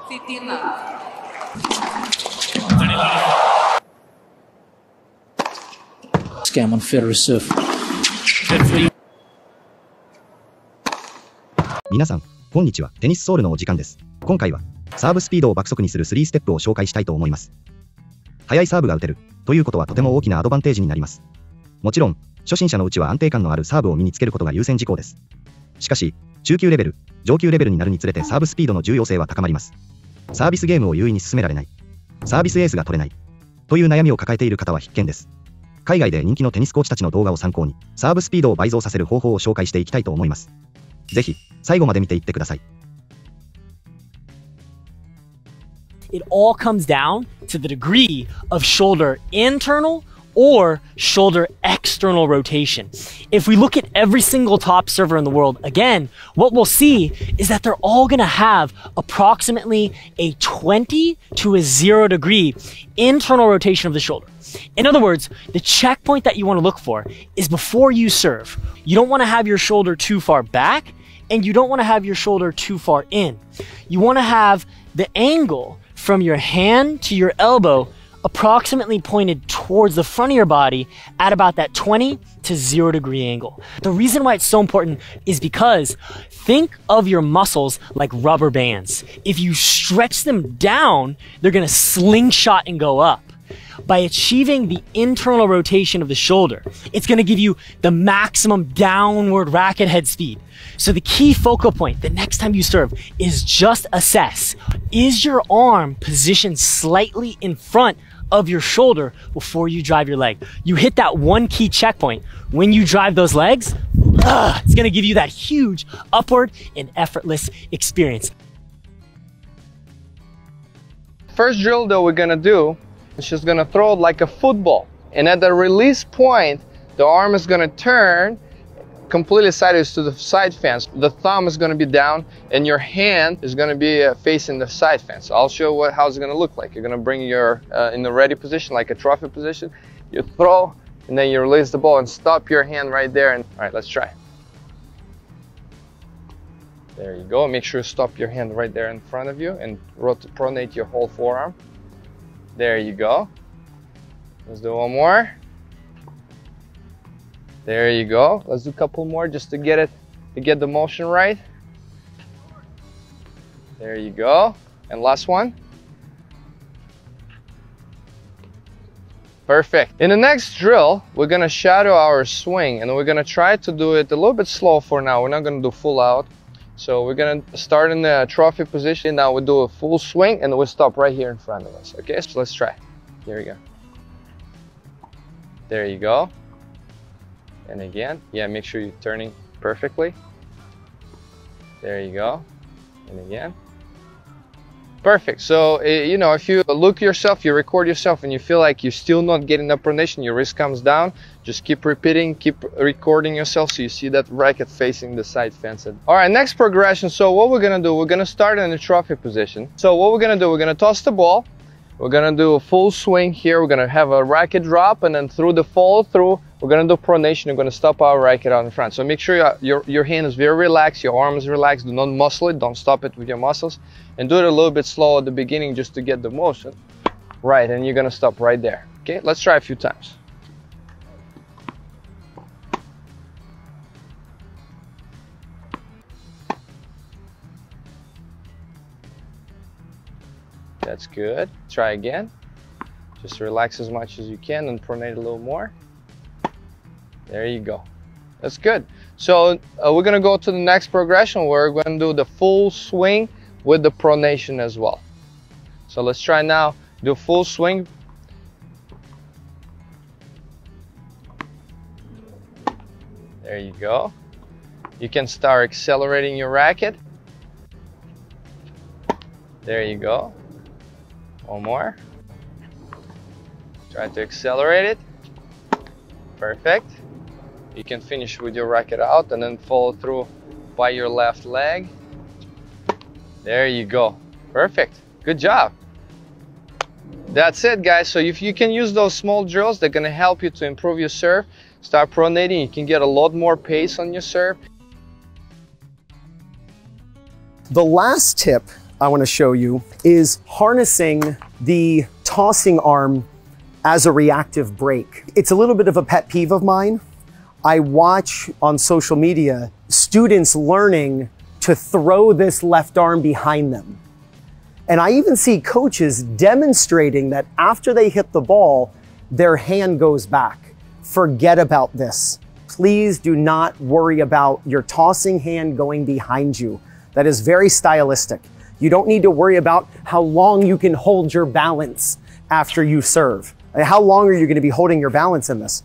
15 love. Scam on Federal Reserve. 皆さん、こんにちは。テニスソールのお時間です。今回は、サーブスピードを爆速にする3ステップを紹介したいと思います。速いサーブが打てる、ということはとても大きなアドバンテージになります。もちろん、初心者のうちは安定感のあるサーブを身につけることが優先事項です。しかし、中級レベル、上級レベルになるにつれてサーブスピードの重要性は高まります。サービスゲームを優位に進められない。サービスエースが取れない。という悩みを抱えている方は必見です。海外で人気のテニスコーチたちの動画を参考に、サーブスピードを倍増させる方法を紹介していきたいと思います。ぜひ、最後まで見ていってください。It all comes down to the degree of shoulder internal or shoulder external rotation. If we look at every single top server in the world, again, what we'll see is that they're all going to have approximately a 20 to a 0 degree internal rotation of the shoulder. In other words, the checkpoint that you want to look for is before you serve. You don't want to have your shoulder too far back, and you don't want to have your shoulder too far in. You want to have the angle from your hand to your elbow approximately pointed towards the front of your body at about that 20 to 0 degree angle. The reason why it's so important is because think of your muscles like rubber bands. If you stretch them down, they're going to slingshot and go up. By achieving the internal rotation of the shoulder, it's going to give you the maximum downward racket head speed. So the key focal point the next time you serve is just assess, is your arm positioned slightly in front of your shoulder before you drive your leg? You hit that one key checkpoint. When you drive those legs, it's going to give you that huge upward and effortless experience. First drill that we're going to do, it's just going to throw it like a football. And at the release point, the arm is going to turn completely sideways to the side fence. The thumb is going to be down and your hand is going to be facing the side fence. So I'll show you how it's going to look like. You're going to bring your in the ready position, like a trophy position. You throw and then you release the ball and stop your hand right there. And all right, let's try. There you go. Make sure you stop your hand right there in front of you and pronate your whole forearm. There you go. Let's do one more. There you go. Let's do a couple more just to get the motion right. There you go. And last one. Perfect. In the next drill, we're gonna shadow our swing and we're gonna try to do it a little bit slow for now. We're not gonna do full out. So we're gonna start in the trophy position. Now we'll do a full swing and we'll stop right here in front of us. Okay, so let's try. Here we go. There you go. And again, yeah, make sure you're turning perfectly. There you go. And again. Perfect. So, you know, if you look yourself, you record yourself and you feel like you're still not getting the pronation, your wrist comes down, just keep repeating, keep recording yourself so you see that racket facing the side fence. All right, next progression. So what we're going to do, we're going to start in the trophy position. So what we're going to do, we're going to toss the ball. We're going to do a full swing here. We're going to have a racket drop and then through the follow through, we're going to do pronation. We're going to stop our racket out in front. So make sure your hand is very relaxed, your arm is relaxed. Do not muscle it, don't stop it with your muscles. And do it a little bit slow at the beginning just to get the motion. Right, and you're going to stop right there. Okay, let's try a few times. That's good. Try again. Just relax as much as you can and pronate a little more. There you go. That's good. So we're going to go to the next progression where we're going to do the full swing with the pronation as well. So let's try now. Do full swing. There you go. You can start accelerating your racket. There you go. One more. Try to accelerate it. Perfect. You can finish with your racket out and then follow through by your left leg. There you go. Perfect. Good job. That's it, guys. So if you can use those small drills, they're going to help you to improve your serve. Start pronating. You can get a lot more pace on your serve. The last tip I want to show you is harnessing the tossing arm as a reactive brake. It's a little bit of a pet peeve of mine. I watch on social media students learning to throw this left arm behind them. And I even see coaches demonstrating that after they hit the ball, their hand goes back. Forget about this. Please do not worry about your tossing hand going behind you. That is very stylistic. You don't need to worry about how long you can hold your balance after you serve. How long are you going to be holding your balance in this?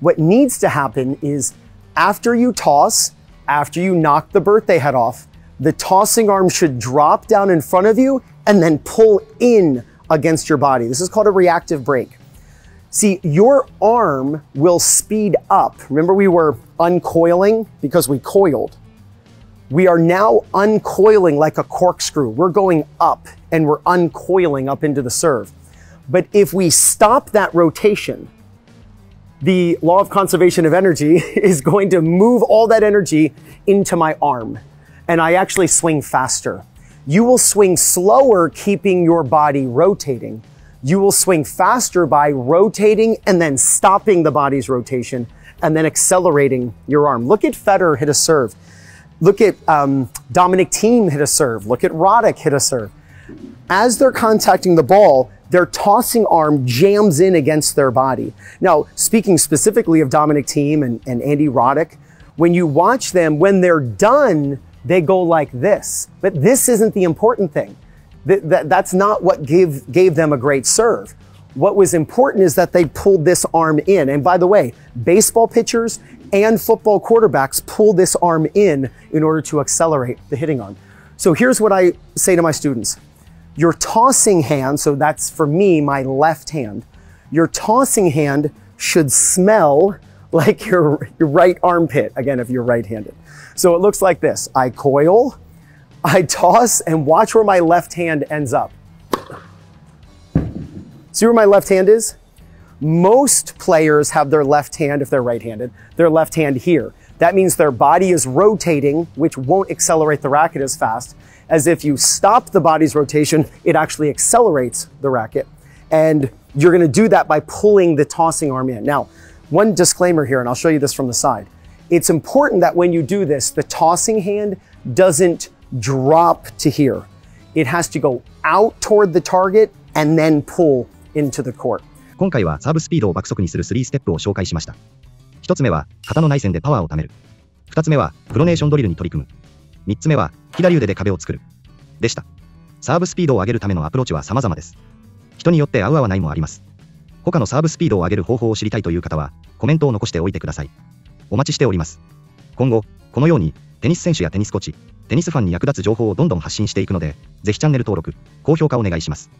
What needs to happen is after you toss, after you knock the birthday head off, the tossing arm should drop down in front of you and then pull in against your body. This is called a reactive brake. See, your arm will speed up. Remember, we were uncoiling because we coiled. We are now uncoiling like a corkscrew. We're going up and we're uncoiling up into the serve. But if we stop that rotation, the law of conservation of energy is going to move all that energy into my arm. And I actually swing faster. You will swing slower, keeping your body rotating. You will swing faster by rotating and then stopping the body's rotation and then accelerating your arm. Look at Federer hit a serve. Look at Dominic Thiem hit a serve. Look at Roddick hit a serve. As they're contacting the ball, their tossing arm jams in against their body. Now, speaking specifically of Dominic Thiem and Andy Roddick, when you watch them, when they're done, they go like this. But this isn't the important thing. That's not what gave them a great serve. What was important is that they pulled this arm in. And by the way, baseball pitchers and football quarterbacks pull this arm in order to accelerate the hitting arm. So here's what I say to my students. Your tossing hand, so that's for me, my left hand, your tossing hand should smell like your right armpit, again, if you're right-handed. So it looks like this. I coil, I toss, and watch where my left hand ends up. See where my left hand is? Most players have their left hand, if they're right-handed, their left hand here. That means their body is rotating, which won't accelerate the racket as fast. As if you stop the body's rotation, it actually accelerates the racket. And you're going to do that by pulling the tossing arm in. Now, one disclaimer here, and I'll show you this from the side. It's important that when you do this, the tossing hand doesn't drop to here. It has to go out toward the target and then pull into the court. 今回はサーブスピードを爆速にする3ステップを紹介しました。1つ目は肩の内線でパワーを貯める。2つ目はプロネーションドリルに取り組む。3つ目は左腕で壁を作る。でした。サーブスピードを上げるためのアプローチは様々です。人によって合う合わないもあります。他のサーブスピードを上げる方法を知りたいという方はコメントを残しておいてください。お待ちしております。今後、このようにテニス選手やテニスコーチ、テニスファンに役立つ情報をどんどん発信していくので、ぜひチャンネル登録、高評価お願いします。